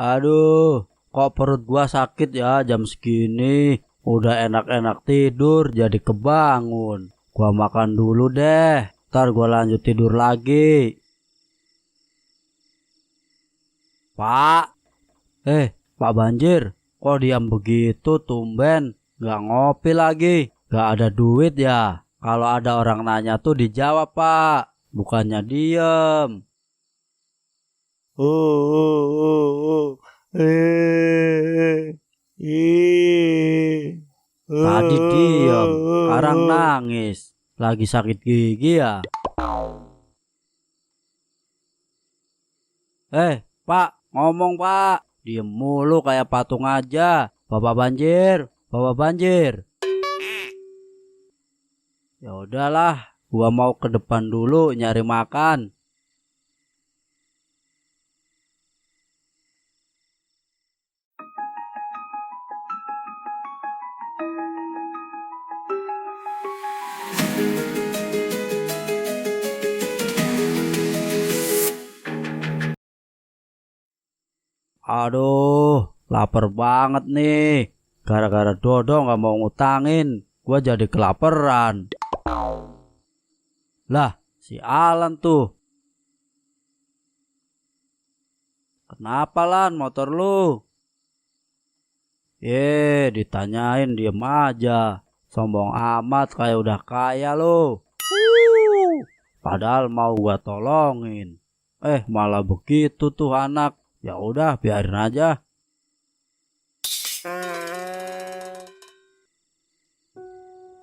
Aduh, kok perut gua sakit ya jam segini. Udah enak-enak tidur jadi kebangun. Gua makan dulu deh, ntar gua lanjut tidur lagi. Pak, Pak Banjir, kok diam begitu tumben? Gak ngopi lagi, gak ada duit ya? Kalau ada orang nanya tuh dijawab Pak, bukannya diem. Tadi diem, sekarang nangis. Lagi sakit gigi ya? Pak, ngomong Pak. Diem mulu kayak patung aja. Bapak Banjir, Bapak Banjir. Ya udahlah, gua mau ke depan dulu nyari makan. Aduh, lapar banget nih. Gara-gara Dodo gak mau ngutangin, gua jadi kelaparan. Lah, si Alan tuh. Kenapa Lan motor lu? Ditanyain diem aja. Sombong amat kayak udah kaya lu. Padahal mau gua tolongin. Malah begitu tuh anak. Ya udah biarin aja.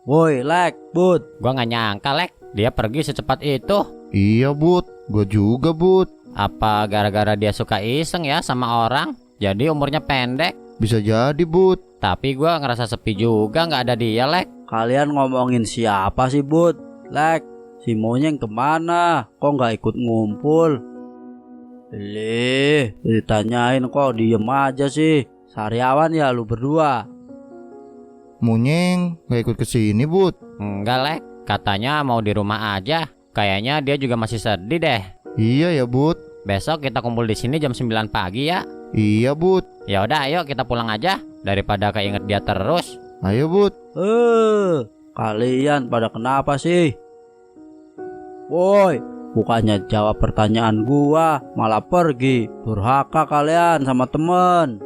Woi, Lek, Bud. Gua nggak nyangka, Lek, dia pergi secepat itu. Iya, Bud. Gua juga, Bud. Apa gara-gara dia suka iseng ya sama orang, jadi umurnya pendek? Bisa jadi, Bud. Tapi gua ngerasa sepi juga nggak ada dia, Lek. Kalian ngomongin siapa sih, Bud? Lek, si Monyeng kemana? Kok nggak ikut ngumpul? Ditanyain kok diem aja sih. Sariawan ya lu berdua? Monyeng gak ikut kesini, Bud. Enggak, Lek. Katanya mau di rumah aja. Kayaknya dia juga masih sedih deh. Iya ya, Bud. Besok kita kumpul di sini jam 9 pagi ya. Iya, Bud. Ya udah, ayo kita pulang aja daripada keinget dia terus. Ayo, Bud. Kalian pada kenapa sih? Woi, bukannya jawab pertanyaan gua, malah pergi. Durhaka kalian sama temen.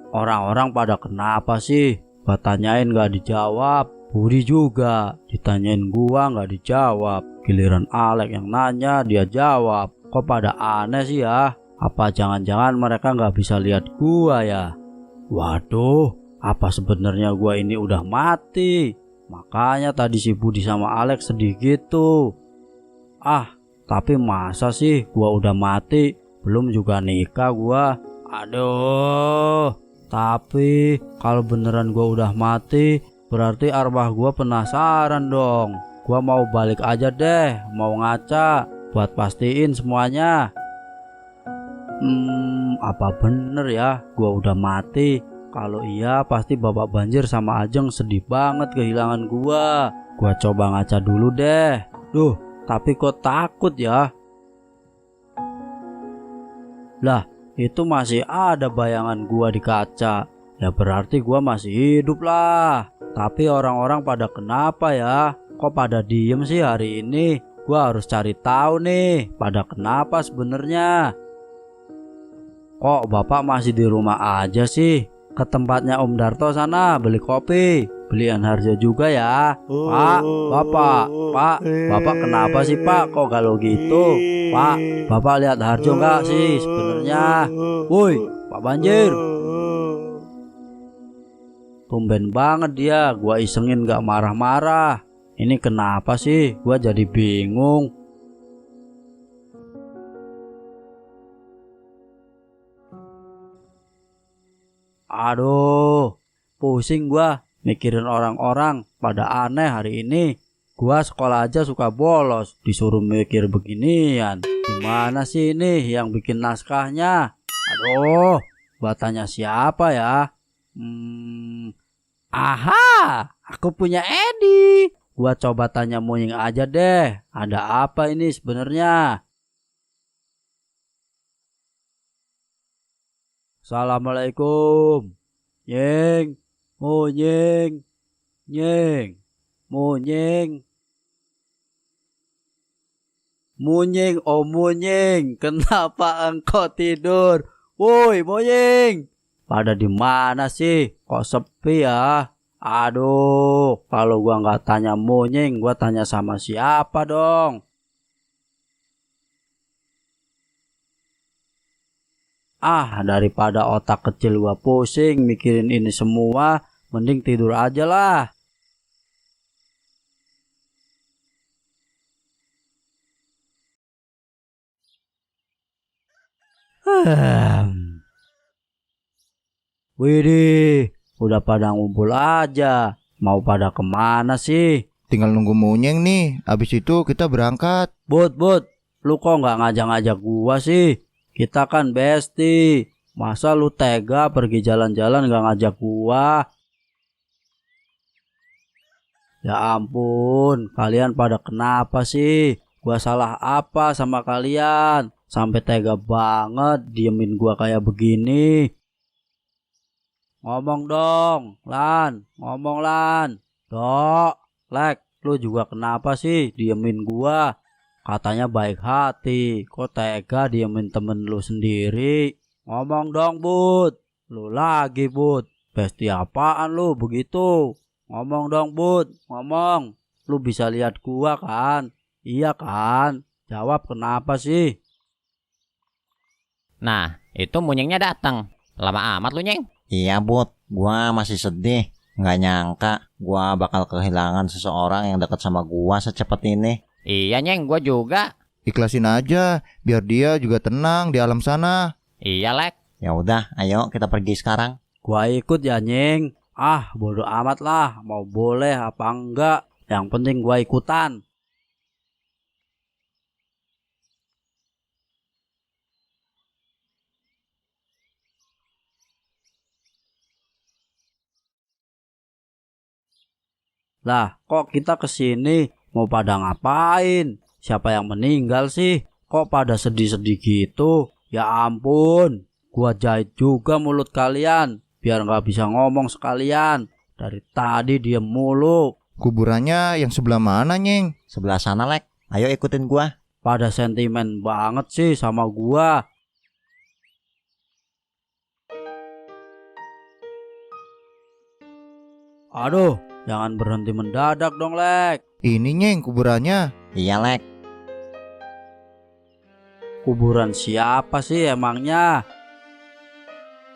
Orang-orang pada kenapa sih? Gua tanyain gak dijawab. Budi juga ditanyain gua gak dijawab. Giliran Alek yang nanya dia jawab. Kok pada aneh sih ya? Apa jangan-jangan mereka gak bisa lihat gua ya? Waduh, apa sebenarnya gua ini udah mati? Makanya tadi si Budi sama Alek sedih gitu. Tapi masa sih gua udah mati? Belum juga nikah gua. Aduh. Tapi kalau beneran gua udah mati, berarti arwah gua penasaran dong. Gua mau balik aja deh, mau ngaca buat pastiin semuanya. Apa bener ya gua udah mati? Kalau iya pasti Bapak Banjir sama Ajeng sedih banget kehilangan gua. Gua coba ngaca dulu deh. Tapi kok takut ya? Lah, itu masih ada bayangan gua di kaca. Ya berarti gua masih hidup lah. Tapi orang-orang pada kenapa ya? Kok pada diem sih hari ini? Gua harus cari tahu nih, pada kenapa sebenarnya? Kok Bapak masih di rumah aja sih? Ke tempatnya Om Darto sana beli kopi. Belian Harjo juga ya. Pak, Bapak kenapa sih Pak kok galau gitu? Pak, Bapak lihat Harjo enggak sih sebenarnya? Woi, Pak Banjir. Tumben banget dia, gua isengin gak marah-marah. Ini kenapa sih? Gua jadi bingung. Aduh, pusing gua mikirin orang-orang pada aneh hari ini. Gua sekolah aja suka bolos, disuruh mikir beginian. Gimana sih ini yang bikin naskahnya? Aduh, gua tanya siapa ya? Aha, aku punya Edi. Gua coba tanya Munying aja deh. Ada apa ini sebenarnya? Assalamualaikum. Nying, Munying, Nying, Munying. Munying, oh Munying, kenapa engkau tidur? Woi Munying, pada di mana sih? Kok sepi ya? Aduh, kalau gua nggak tanya Munying, gua tanya sama siapa dong? Ah, daripada otak kecil gua pusing mikirin ini semua, mending tidur aja lah. Widih, udah pada ngumpul aja. Mau pada kemana sih? Tinggal nunggu Munyeng nih. Abis itu kita berangkat. Bud, lu kok nggak ngajak-ngajak gua sih? Kita kan bestie. Masa lu tega pergi jalan-jalan nggak ngajak gua? Ya ampun, kalian pada kenapa sih? Gua salah apa sama kalian? Sampai tega banget diemin gua kayak begini. Ngomong dong, Lan. Ngomong, Lan. Dok, Lek, lu juga kenapa sih diemin gua? Katanya baik hati, kok tega diemin temen lu sendiri? Ngomong dong, Bud. Lu lagi, Bud. Besti apaan lu begitu? Ngomong dong, Bud. Ngomong. Lu bisa lihat gua kan? Iya kan? Jawab kenapa sih? Nah, itu Munyingnya datang. Lama amat lu, Nyeng. Iya Bud, gua masih sedih. Nggak nyangka gua bakal kehilangan seseorang yang dekat sama gua secepat ini. Iya, Nyeng, gua juga. Ikhlasin aja, biar dia juga tenang di alam sana. Iya, Lek. Ya udah, ayo kita pergi sekarang. Gua ikut ya, Nying. Ah, bodo amat lah, mau boleh apa enggak. Yang penting gua ikutan. Lah, kok kita kesini mau pada ngapain? Siapa yang meninggal sih? Kok pada sedih-sedih gitu? Ya ampun, gua jahit juga mulut kalian biar nggak bisa ngomong sekalian. Dari tadi diem mulu. Kuburannya yang sebelah mana, Nyeng? Sebelah sana, Lek. Ayo ikutin gua. Pada sentimen banget sih sama gua. Aduh, jangan berhenti mendadak dong, Lek. Ini, Nyeng, kuburannya. Iya, Lek. Kuburan siapa sih emangnya?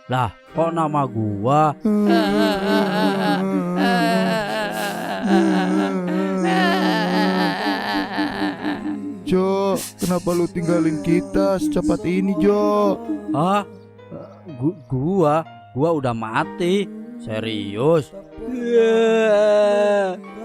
Lah, kok nama gua? Jo, kenapa lu tinggalin kita secepat ini, Jo? Hah? Gua udah mati. Serius?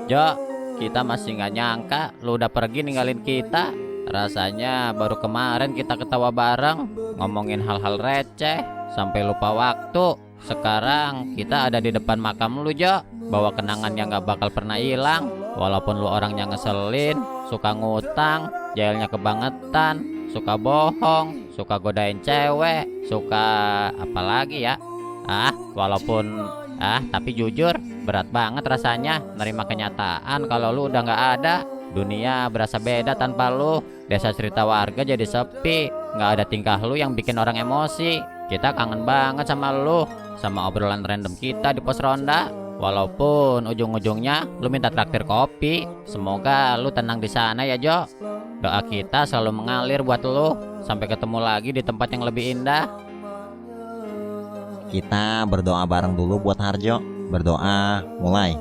Jo, kita masih nggak nyangka lu udah pergi ninggalin kita. Rasanya baru kemarin kita ketawa bareng, ngomongin hal-hal receh, sampai lupa waktu. Sekarang kita ada di depan makam lu, Jo. Bawa kenangan yang gak bakal pernah hilang. Walaupun lu orangnya ngeselin, suka ngutang, jailnya kebangetan, suka bohong, suka godain cewek, suka apa lagi ya? Tapi jujur berat banget rasanya nerima kenyataan kalau lu udah gak ada. Dunia berasa beda tanpa lu. Desa cerita warga jadi sepi, gak ada tingkah lu yang bikin orang emosi. Kita kangen banget sama lu, sama obrolan random kita di pos ronda. Walaupun ujung-ujungnya lu minta traktir kopi. Semoga lu tenang di sana ya, Jo. Doa kita selalu mengalir buat lu. Sampai ketemu lagi di tempat yang lebih indah. Kita berdoa bareng dulu buat Harjo. Berdoa, mulai.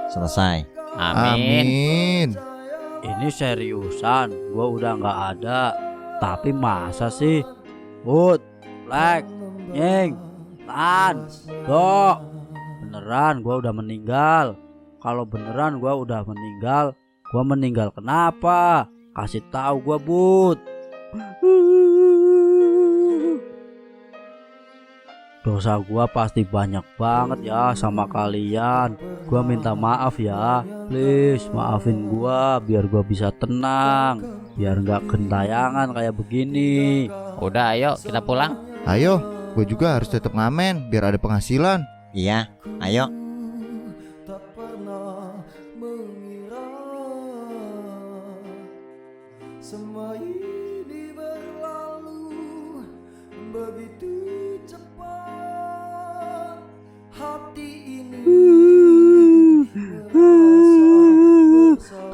Selesai. Amin. Ini seriusan, gua udah nggak ada. Tapi masa sih? Bud, Lek, Nyeng, Tan, Dok, beneran gua udah meninggal. Kalau beneran gua udah meninggal kenapa? Kasih tahu gua, Bud. dosa gua pasti banyak banget ya sama kalian. Gua minta maaf ya, please maafin gua biar gua bisa tenang, biar nggak gentayangan kayak begini. Udah, ayo kita pulang. Ayo, gue juga harus tetap ngamen biar ada penghasilan. Iya, ayo. Tak pernah mengira semua ini berlalu begitu cepat. Hati ini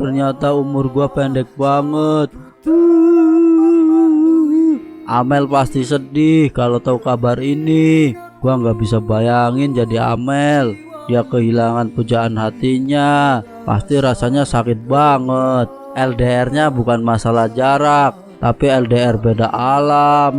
Ternyata umur gua pendek banget. Amel pasti sedih kalau tahu kabar ini. Gua nggak bisa bayangin jadi Amel. Dia kehilangan pujaan hatinya. Pasti rasanya sakit banget. LDR-nya bukan masalah jarak, tapi LDR beda alam.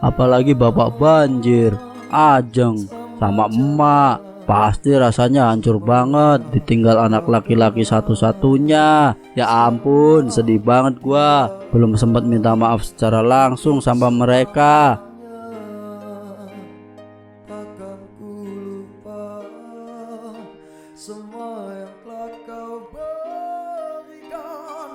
Apalagi bapak banjir, Ajeng, sama emak. Pasti rasanya hancur banget ditinggal anak laki-laki satu-satunya. Ya ampun, sedih banget gua. Belum sempat minta maaf secara langsung sama mereka. takkan ku lupa semua yang telah kau berikan.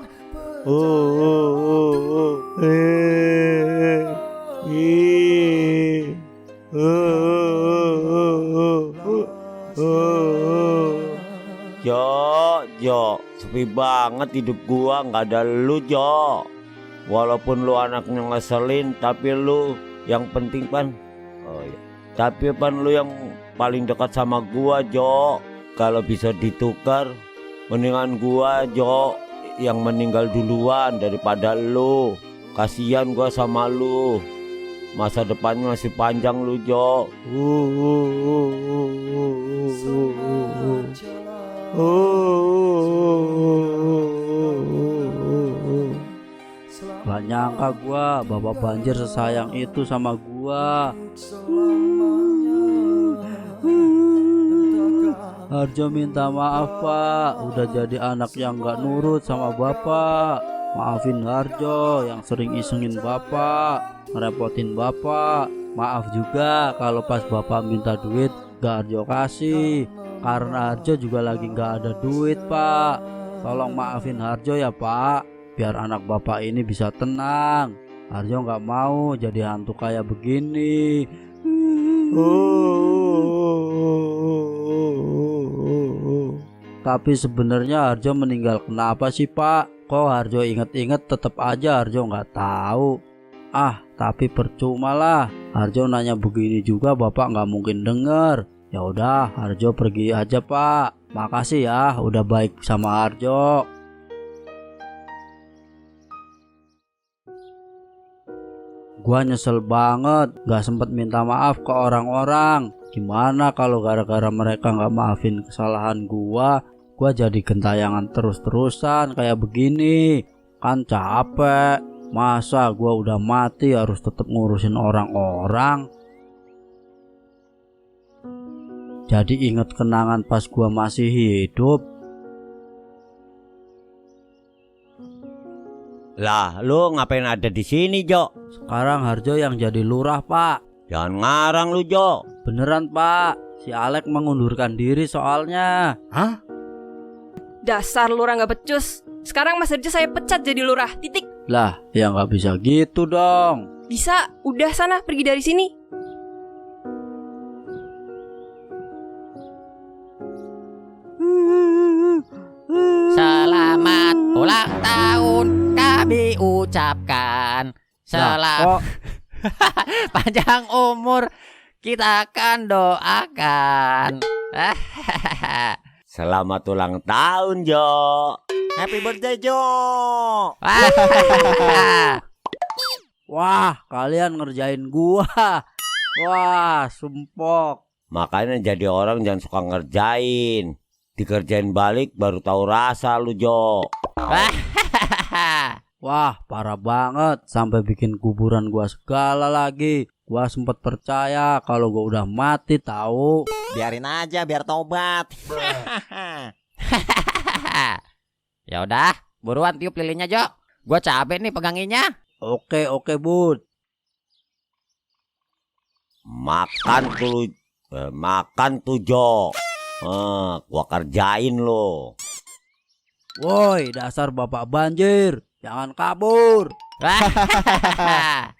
Jo, sepi banget hidup gua nggak ada lu, Jo. Walaupun lu anaknya ngeselin, tapi lu yang penting Pan. Oh iya. Tapi Pan lu yang paling dekat sama gua, Jo. Kalau bisa ditukar, mendingan gua, Jo, yang meninggal duluan daripada lu. Kasihan gua sama lu. Masa depannya masih panjang lu, Jo. Gak nyangka gua bapak banjir sesayang itu sama gua. Harjo minta maaf pak, udah jadi anak yang gak nurut sama bapak. Maafin Harjo yang sering isengin bapak, ngerepotin bapak. Maaf juga kalau pas bapak minta duit gak Harjo kasih, karena Harjo juga lagi gak ada duit pak. Tolong maafin Harjo ya pak, biar anak bapak ini bisa tenang. Harjo gak mau jadi hantu kayak begini. Tapi sebenarnya Harjo meninggal kenapa sih pak? Kok Harjo inget-inget tetap aja Harjo nggak tahu. Tapi percuma lah. Harjo nanya begini juga bapak nggak mungkin denger. Ya udah, Harjo pergi aja pak. Makasih ya udah baik sama Harjo. Gua nyesel banget gak sempet minta maaf ke orang-orang. Gimana kalau gara-gara mereka gak maafin kesalahan gua jadi gentayangan terus-terusan kayak begini. Kan capek. Masa gua udah mati harus tetap ngurusin orang-orang. Jadi inget kenangan pas gua masih hidup. Lah, lu ngapain ada di sini, Jo? Sekarang Harjo yang jadi lurah pak. Jangan ngarang lu, Jo. Beneran pak, si Alek mengundurkan diri soalnya. Hah? Dasar lurah nggak becus. Sekarang Mas Harjo saya pecat jadi lurah. Titik. Lah, ya nggak bisa gitu dong. Bisa. Udah sana pergi dari sini. Selamat ulang tahun kami ucapkan. Selamat panjang umur kita akan doakan. Selamat ulang tahun, Jo. Happy birthday, Jo. Wah, kalian ngerjain gua. Wah, sumpok. Makanya jadi orang jangan suka ngerjain. Dikerjain balik baru tahu rasa lu, Jo. Wah, parah banget. Sampai bikin kuburan gua segala lagi. Gua sempet percaya kalau gua udah mati tahu. Biarin aja biar tobat. Ya udah, buruan tiup lilinnya, Jo. Gua capek nih peganginnya. Oke, Bud. Makan tuh Jo. Gua kerjain lo. Woi, dasar bapak banjir, jangan kabur. Wah.